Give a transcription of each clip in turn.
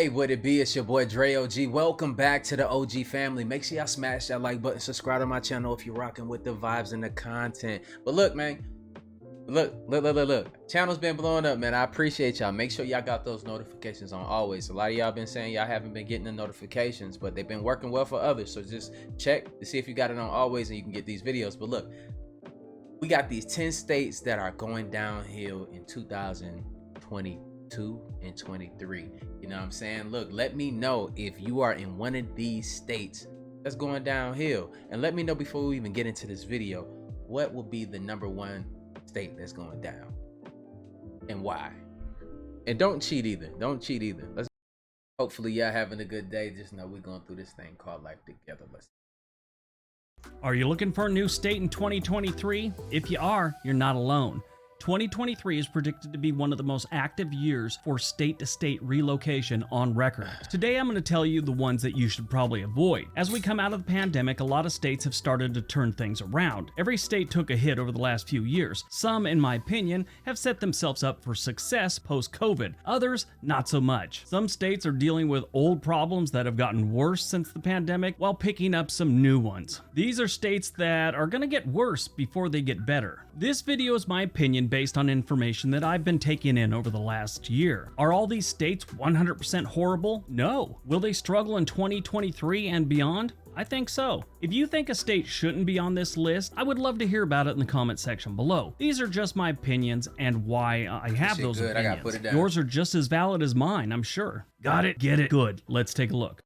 Hey, what it be? It's your boy Dre OG. Welcome back to the OG family. Make sure y'all smash that like button, subscribe to my channel if you're rocking with the vibes and the content. But look, man, look. Channel's been blowing up, man. I appreciate y'all. Make sure y'all got those notifications on always. A lot of y'all been saying y'all haven't been getting the notifications, but they've been working well for others. So just check to see if you got it on always and you can get these videos. But look, we got these 10 states that are going downhill in 2022 and 23. You know what I'm saying? Look, let me know if you are in one of these states that's going downhill, and let me know before we even get into this video, what will be the #1 state that's going down and why. And don't cheat either. Let's hopefully y'all having a good day. Just know we're going through this thing called life together. Are you looking for a new state in 2023? If you are, you're not alone. 2023 is predicted to be one of the most active years for state-to-state relocation on record. Today I'm going to tell you the ones that you should probably avoid. As we come out of the pandemic, a lot of states have started to turn things around. Every state took a hit over the last few years. Some, in my opinion, have set themselves up for success post-COVID. Others, not so much. Some states are dealing with old problems that have gotten worse since the pandemic, while picking up some new ones. These are states that are going to get worse before they get better. This video is my opinion based on information that I've been taking in over the last year. Are all these states 100% horrible? No. Will they struggle in 2023 and beyond? I think so. If you think a state shouldn't be on this list, I would love to hear about it in the comment section below. These are just my opinions and why I have those opinions. I gotta put it down. Yours are just as valid as mine, I'm sure. Got it? Get it? Good. Let's take a look.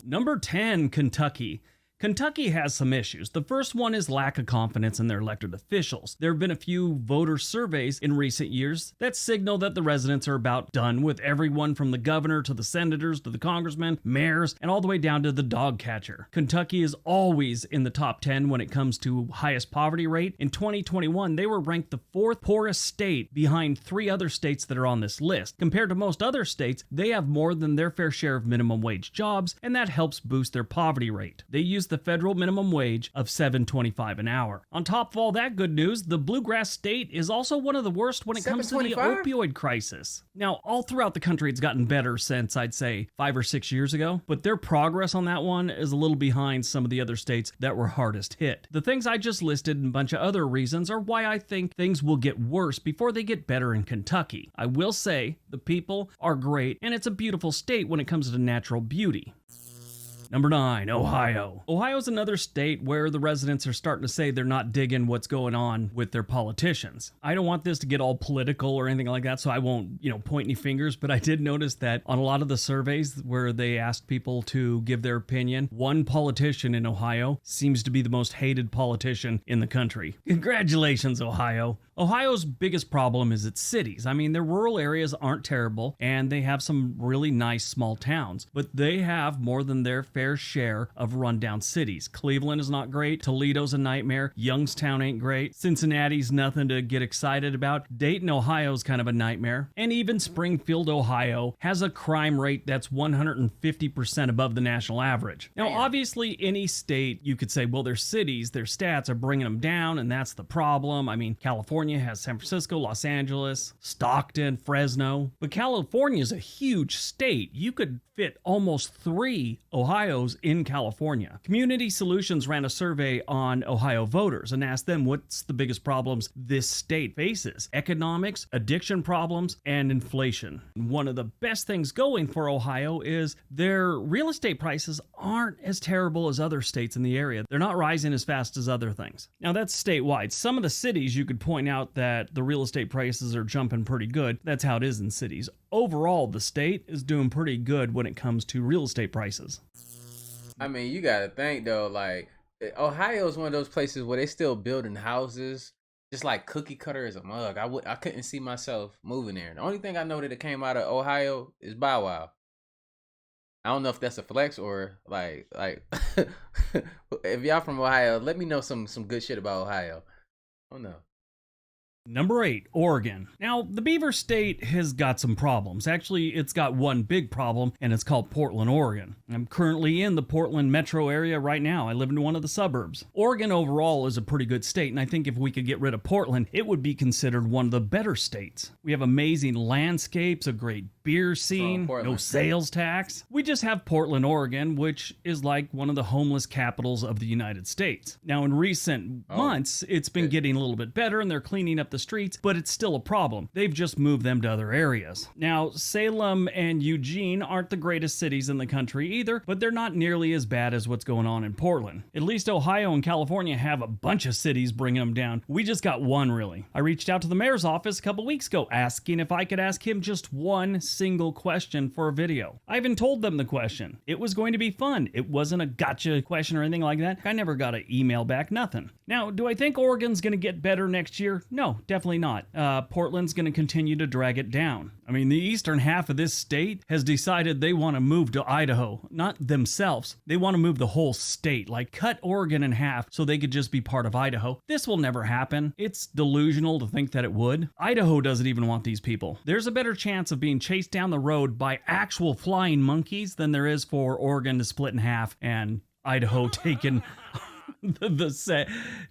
Number 10, Kentucky. Kentucky has some issues. The first one is lack of confidence in their elected officials. There have been a few voter surveys in recent years that signal that the residents are about done with everyone from the governor to the senators to the congressmen, mayors, and all the way down to the dog catcher. Kentucky is always in the top 10 when it comes to highest poverty rate. In 2021, they were ranked the 4th poorest state behind 3 other states that are on this list. Compared to most other states, they have more than their fair share of minimum wage jobs, and that helps boost their poverty rate. They use the federal minimum wage of $7.25 an hour. On top of all that good news, the bluegrass state is also one of the worst when it comes to the opioid crisis. Now, all throughout the country, it's gotten better since, I'd say, 5 or 6 years ago, but their progress on that one is a little behind some of the other states that were hardest hit. The things I just listed and a bunch of other reasons are why I think things will get worse before they get better in Kentucky. I will say the people are great, and it's a beautiful state when it comes to natural beauty. Number 9, Ohio. Ohio's another state where the residents are starting to say they're not digging what's going on with their politicians. I don't want this to get all political or anything like that, so I won't, point any fingers, but I did notice that on a lot of the surveys where they asked people to give their opinion, one politician in Ohio seems to be the most hated politician in the country. Congratulations, Ohio. Ohio's biggest problem is its cities. I mean, their rural areas aren't terrible, and they have some really nice small towns, but they have more than their fair share of rundown cities. Cleveland is not great. Toledo's a nightmare. Youngstown ain't great. Cincinnati's nothing to get excited about. Dayton, Ohio's kind of a nightmare. And even Springfield, Ohio has a crime rate that's 150% above the national average. Now, obviously, any state, you could say, well, their cities, their stats are bringing them down, and that's the problem. I mean, California has San Francisco, Los Angeles, Stockton, Fresno. But California is a huge state. You could fit almost 3 Ohio's in California. Community Solutions ran a survey on Ohio voters and asked them what's the biggest problems this state faces: economics, addiction problems, and inflation. One of the best things going for Ohio is their real estate prices aren't as terrible as other states in the area. They're not rising as fast as other things. Now, that's statewide. Some of the cities you could point out that the real estate prices are jumping pretty good. That's how it is in cities. Overall, the state is doing pretty good when it comes to real estate prices. I mean, you gotta think though, like Ohio is one of those places where they still building houses just like cookie cutter as a mug. I couldn't see myself moving there. The only thing I know that it came out of Ohio is Bow Wow. I don't know if that's a flex or like if y'all from Ohio, let me know some good shit about Ohio. I don't know. Number 8, Oregon. Now, the Beaver State has got some problems. Actually, it's got one big problem, and it's called Portland, Oregon. I'm currently in the Portland metro area right now. I live in one of the suburbs. Oregon overall is a pretty good state, and I think if we could get rid of Portland, it would be considered one of the better states. We have amazing landscapes, a great beer scene, no Portland. sales tax. We just have Portland, Oregon, which is like one of the homeless capitals of the United States. Now, in recent months, it's been getting a little bit better and they're cleaning up the streets, but it's still a problem. They've just moved them to other areas. Now, Salem and Eugene aren't the greatest cities in the country either, but they're not nearly as bad as what's going on in Portland. At least Ohio and California have a bunch of cities bringing them down. We just got one, really. I reached out to the mayor's office a couple weeks ago asking if I could ask him just one single question for a video. I even told them the question. It was going to be fun. It wasn't a gotcha question or anything like that. I never got an email back, nothing. Now, do I think Oregon's going to get better next year? No, definitely not. Portland's going to continue to drag it down. I mean, the eastern half of this state has decided they want to move to Idaho. Not themselves. They want to move the whole state, like cut Oregon in half so they could just be part of Idaho. This will never happen. It's delusional to think that it would. Idaho doesn't even want these people. There's a better chance of being chased down the road by actual flying monkeys than there is for Oregon to split in half and Idaho taking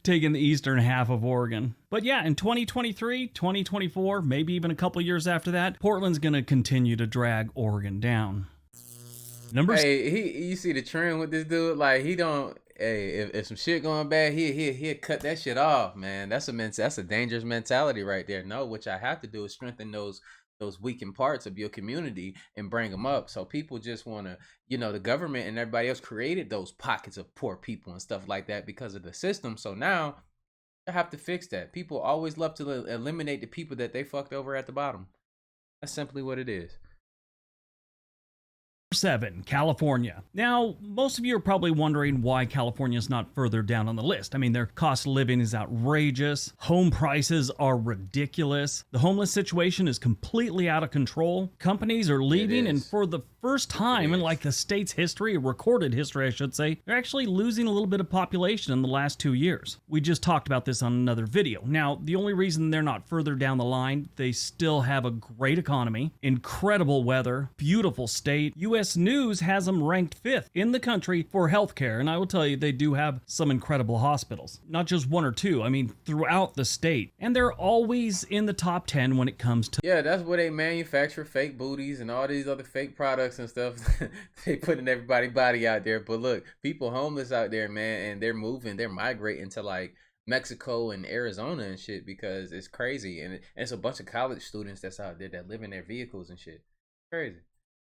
taking the eastern half of Oregon. But yeah, in 2023, 2024, maybe even a couple years after that, Portland's going to continue to drag Oregon down. You see the trend with this dude? Like, he don't. Hey, if some shit going bad, he'll cut that shit off, man. That's a dangerous mentality right there. No, what I have to do is strengthen those weakened parts of your community and bring them up. So people just want to, the government and everybody else created those pockets of poor people and stuff like that because of the system. So now I have to fix that. People always love to eliminate the people that they fucked over at the bottom. That's simply what it is. 7, California. Now, most of you are probably wondering why California is not further down on the list. I mean, their cost of living is outrageous. Home prices are ridiculous. The homeless situation is completely out of control. Companies are leaving, and for the first time in like the state's history, recorded history, I should say, they're actually losing a little bit of population in the last 2 years. We just talked about this on another video. Now, the only reason they're not further down the line, they still have a great economy, incredible weather, beautiful state. U.S. News has them ranked 5th in the country for healthcare, and I will tell you, they do have some incredible hospitals. Not just one or two, I mean, throughout the state. And they're always in the top 10 when it comes to... Yeah, that's where they manufacture fake booties and all these other fake products and stuff. They putting everybody's body out there. But look, people homeless out there, man, and they're migrating to like Mexico and Arizona and shit because it's crazy. And it's a bunch of college students that's out there that live in their vehicles and shit. Crazy.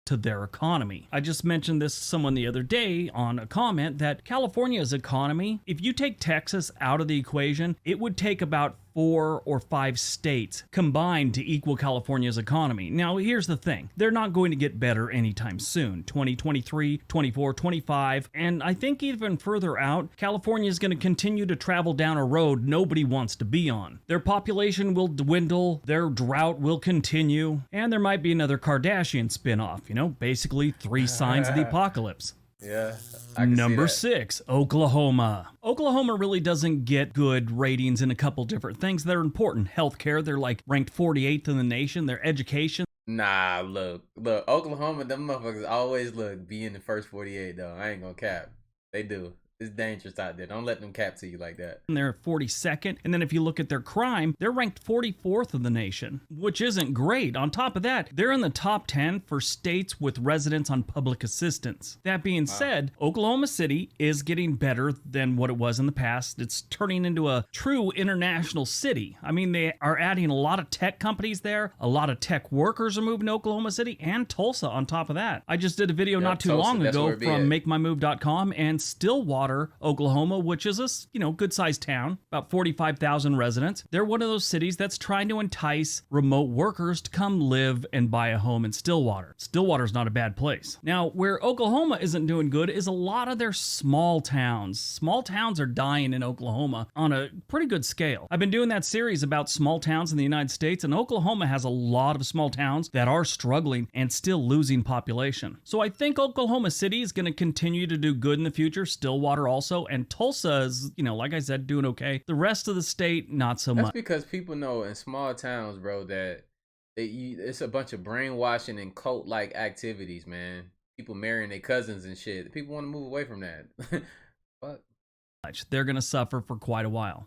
To their economy. I just mentioned this to someone the other day on a comment that California's economy, if you take Texas out of the equation, it would take about 4 or 5 states combined to equal California's economy. Now, here's the thing. They're not going to get better anytime soon. 2023, 24, 25, and I think even further out, California is going to continue to travel down a road nobody wants to be on. Their population will dwindle, their drought will continue, and there might be another Kardashian spinoff, basically 3 signs of the apocalypse. Yeah. Number 6, Oklahoma. Oklahoma really doesn't get good ratings in a couple different things that are important. Healthcare, they're like ranked 48th in the nation. Their education. Nah, look, Oklahoma, them motherfuckers always be in the first 48 though. I ain't gonna cap. They do. It's dangerous out there. Don't let them cap to you like that. And they're 42nd. And then if you look at their crime, they're ranked 44th in the nation, which isn't great. On top of that, they're in the top 10 for states with residents on public assistance. That being said, Oklahoma City is getting better than what it was in the past. It's turning into a true international city. I mean, they are adding a lot of tech companies there. A lot of tech workers are moving to Oklahoma City and Tulsa on top of that. I just did a video not too long ago from MakeMyMove.com and Stillwater, Oklahoma, which is a good-sized town, about 45,000 residents. They're one of those cities that's trying to entice remote workers to come live and buy a home in Stillwater. Stillwater's not a bad place. Now, where Oklahoma isn't doing good is a lot of their small towns. Small towns are dying in Oklahoma on a pretty good scale. I've been doing that series about small towns in the United States, and Oklahoma has a lot of small towns that are struggling and still losing population. So I think Oklahoma City is going to continue to do good in the future. Stillwater also, and Tulsa is, like I said, doing okay. The rest of the state, not so much. That's because people know in small towns, bro, that it's a bunch of brainwashing and cult-like activities, man. People marrying their cousins and shit. People want to move away from that. Fuck. They're going to suffer for quite a while.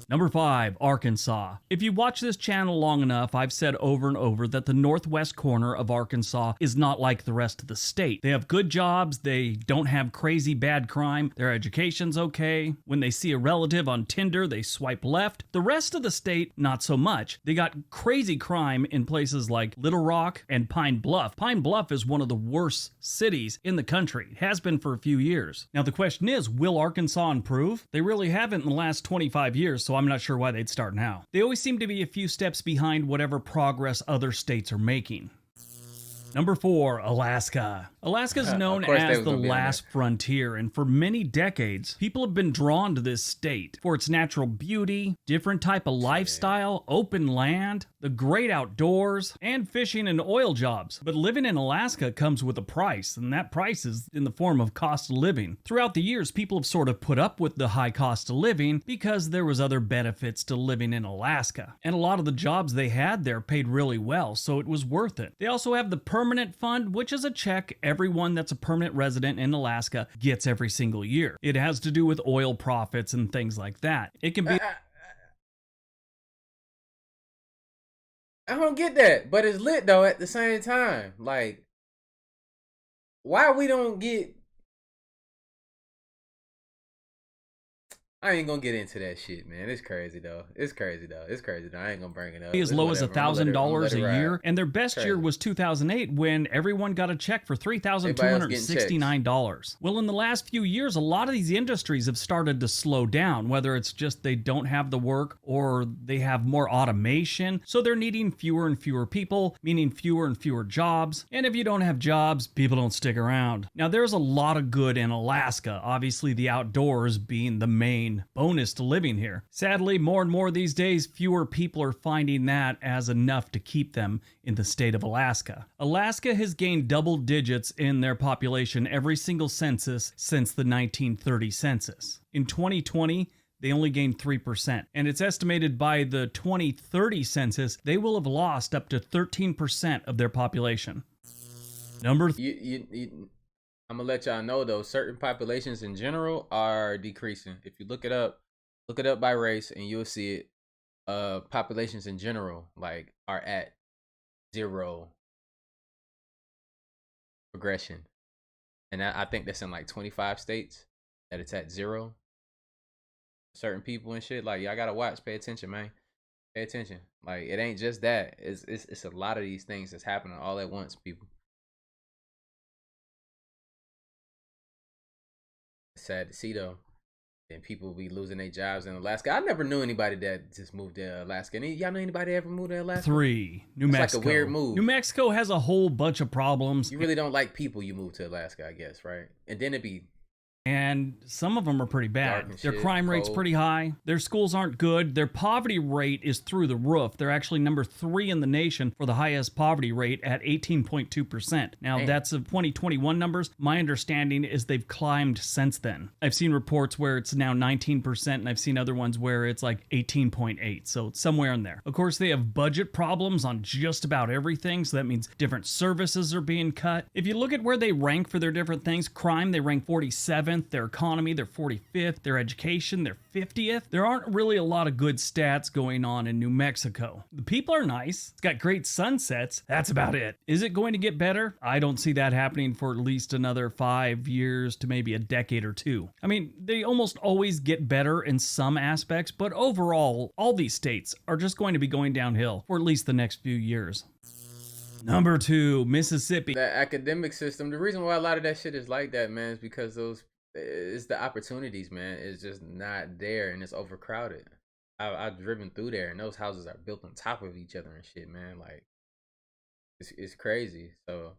Number 5, Arkansas. If you watch this channel long enough, I've said over and over that the northwest corner of Arkansas is not like the rest of the state. They have good jobs, they don't have crazy bad crime, their education's okay. When they see a relative on Tinder, they swipe left. The rest of the state, not so much. They got crazy crime in places like Little Rock and Pine Bluff. Pine Bluff is one of the worst cities in the country. It has been for a few years. Now the question is, will Arkansas improve? They really haven't in the last 25 years, so I'm not sure why they'd start now. They always seem to be a few steps behind whatever progress other states are making. Number 4, Alaska. Alaska is known as the last frontier, and for many decades, people have been drawn to this state for its natural beauty, different type of lifestyle, open land, the great outdoors, and fishing and oil jobs. But living in Alaska comes with a price, and that price is in the form of cost of living. Throughout the years, people have sort of put up with the high cost of living because there was other benefits to living in Alaska. And a lot of the jobs they had there paid really well, so it was worth it. They also have the Permanent Fund, which is a check everyone that's a permanent resident in Alaska gets every single year. It has to do with oil profits and things like that. It can be... I don't get that, but it's lit though at the same time. Like, why we don't get... I ain't gonna get into that shit, man. It's crazy though. It's crazy though. I ain't gonna bring it up. As low as $1,000 a year, and their best year was 2008 when everyone got a check for $3,269. Well, in the last few years, a lot of these industries have started to slow down, whether it's just they don't have the work or they have more automation, so they're needing fewer and fewer people, meaning fewer and fewer jobs. And if you don't have jobs, people don't stick around. Now, there's a lot of good in Alaska, obviously the outdoors being the main bonus to living here. Sadly, more and more these days, fewer people are finding that as enough to keep them in the state of Alaska. Alaska has gained double digits in their population every single census since the 1930 census. In 2020, they only gained 3%, and it's estimated by the 2030 census, they will have lost up to 13% of their population. I'm gonna let y'all know though, certain populations in general are decreasing. If you look it up by race, and you'll see it. Populations in general like are at 0 progression, and I think that's in like 25 states that it's at 0. Certain people and shit, like y'all gotta watch, pay attention, man. Pay attention. Like it ain't just that. It's a lot of these things that's happening all at once, people. Sad to see though. And people be losing their jobs in Alaska. I never knew anybody that just moved to Alaska. And y'all know anybody ever moved to Alaska? 3, New Mexico. Like a weird move. New Mexico has a whole bunch of problems. You really don't like people, you move to Alaska, I guess, right? And then it'd be... And some of them are pretty bad. Their crime rate's pretty high. Their schools aren't good. Their poverty rate is through the roof. They're actually number 3 in the nation for the highest poverty rate at 18.2%. Now, that's of 2021 numbers. My understanding is they've climbed since then. I've seen reports where it's now 19%, and I've seen other ones where it's like 18.8. So it's somewhere in there. Of course, they have budget problems on just about everything. So that means different services are being cut. If you look at where they rank for their different things, crime, they rank 47th. Their economy, they're 45th. Their education, they're 50th. There aren't really a lot of good stats going on in New Mexico. The people are nice. It's got great sunsets. That's about it. Is it going to get better? I don't see that happening for at least another 5 years to maybe a decade or 2. I mean, they almost always get better in some aspects, but overall, all these states are just going to be going downhill for at least the next few years. Number 2, Mississippi. The academic system, the reason why a lot of that shit is like that, man, is because it's the opportunities, man. It's just not there, and it's overcrowded. I've driven through there, and those houses are built on top of each other and shit, man. Like it's crazy. So,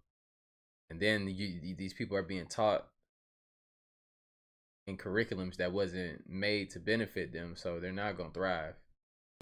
and then these people are being taught in curriculums that wasn't made to benefit them, so they're not gonna thrive.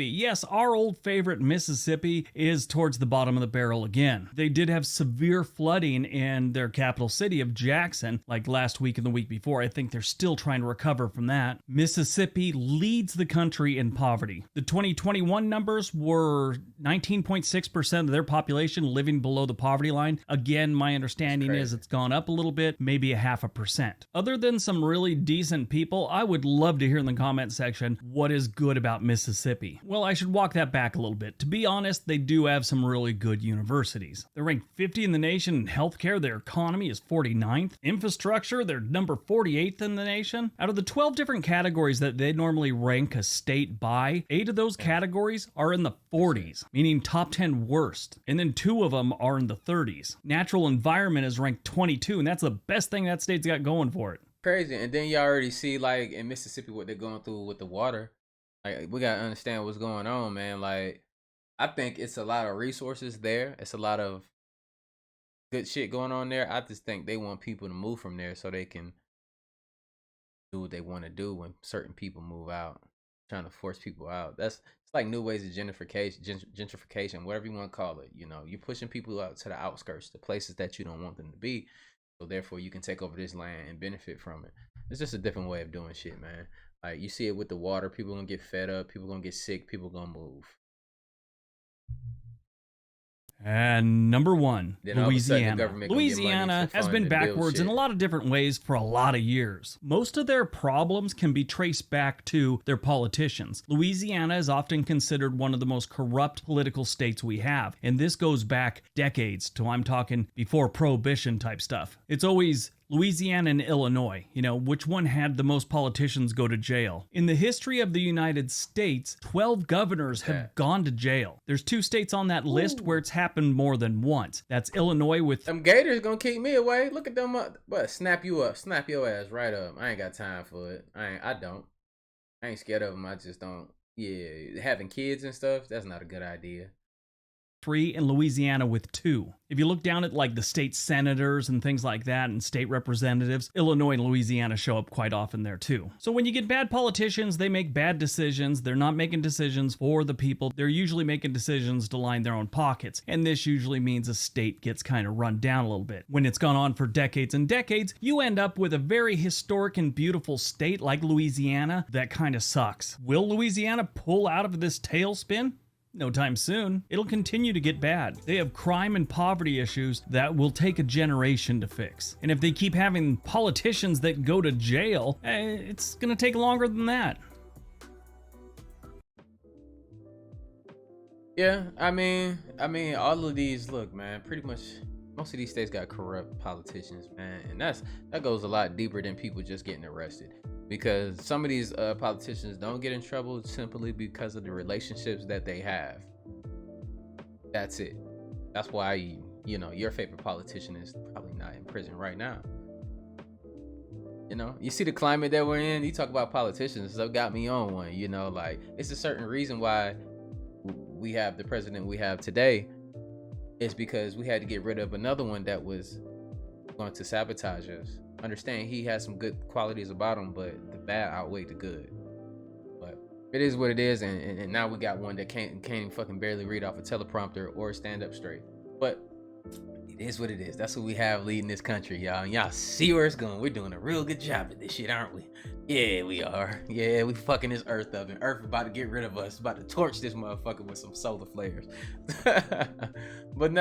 Yes, our old favorite Mississippi is towards the bottom of the barrel again. They did have severe flooding in their capital city of Jackson, like last week and the week before. I think they're still trying to recover from that. Mississippi leads the country in poverty. The 2021 numbers were 19.6% of their population living below the poverty line. Again, my understanding is it's gone up a little bit, maybe a 0.5%. Other than some really decent people, I would love to hear in the comment section what is good about Mississippi. Well, I should walk that back a little bit. To be honest, they do have some really good universities. They're ranked 50 in the nation in healthcare. Their economy is 49th. Infrastructure, they're number 48th in the nation. Out of the 12 different categories that they normally rank a state by, 8 of those categories are in the 40s, meaning top 10 worst. And then 2 of them are in the 30s. Natural environment is ranked 22, and that's the best thing that state's got going for it. Crazy. And then you already see, like, in Mississippi, what they're going through with the water. Like, we gotta understand what's going on, man. Like, I think it's a lot of resources there. It's a lot of good shit going on there. I just think they want people to move from there so they can do what they want to do when certain people move out. Trying to force people out. It's like new ways of gentrification, whatever you want to call it. You know, you're pushing people out to the outskirts, the places that you don't want them to be. So therefore, you can take over this land and benefit from it. It's just a different way of doing shit, man. Like, you see it with the water. People gonna get fed up. People gonna get sick. People gonna move. And number 1, Then Louisiana. Louisiana has been backwards in a lot of different ways for a lot of years. Most of their problems can be traced back to their politicians. Louisiana is often considered one of the most corrupt political states we have, and this goes back decades to, I'm talking, before Prohibition type stuff. It's always Louisiana and Illinois, which one had the most politicians go to jail? In the history of the United States, 12 governors have gone to jail. There's 2 states on that list where it's happened more than once. That's Illinois with... Them Gators gonna keep me away. Look at them up. But snap you up. Snap your ass right up. I ain't got time for it. I ain't scared of them. I just don't. Yeah, having kids and stuff, that's not a good idea. 3 and Louisiana with 2. If you look down at like the state senators and things like that and state representatives, Illinois and Louisiana show up quite often there too. So when you get bad politicians, they make bad decisions. They're not making decisions for the people. They're usually making decisions to line their own pockets. And this usually means a state gets kind of run down a little bit. When it's gone on for decades and decades, you end up with a very historic and beautiful state like Louisiana that kind of sucks. Will Louisiana pull out of this tailspin? No time soon. It'll continue to get bad. They have crime and poverty issues that will take a generation to fix. And if they keep having politicians that go to jail, it's gonna take longer than that. Yeah, I mean, all of these, look, man, pretty much most of these states got corrupt politicians, man, and that goes a lot deeper than people just getting arrested. Because some of these politicians don't get in trouble simply because of the relationships that they have. That's it. That's why, your favorite politician is probably not in prison right now. You see the climate that we're in. You talk about politicians, so got me on one. Like, it's a certain reason why we have the president we have today. It's because we had to get rid of another one that was going to sabotage us. Understand he has some good qualities about him, but the bad outweighed the good. But it is what it is, and now we got one that can't even fucking barely read off a teleprompter or stand up straight. But it is what it is. That's what we have leading this country, y'all. And y'all see where it's going. We're doing a real good job at this shit, aren't we? Yeah, we are. Yeah, we fucking this earth up, and earth about to get rid of us. About to torch this motherfucker with some solar flares. But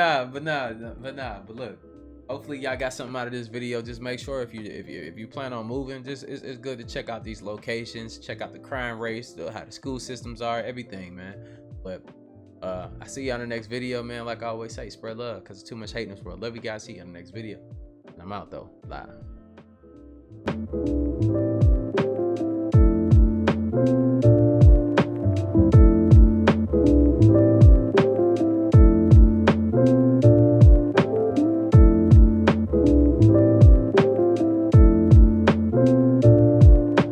look. Hopefully y'all got something out of this video. Just make sure if you plan on moving, just it's good to check out these locations, check out the crime rates, how the school systems are, everything, man. But I see you on the next video, man. Like I always say, spread love, because there's too much hate in this world. Love you guys. See you on the next video. And I'm out though. Live.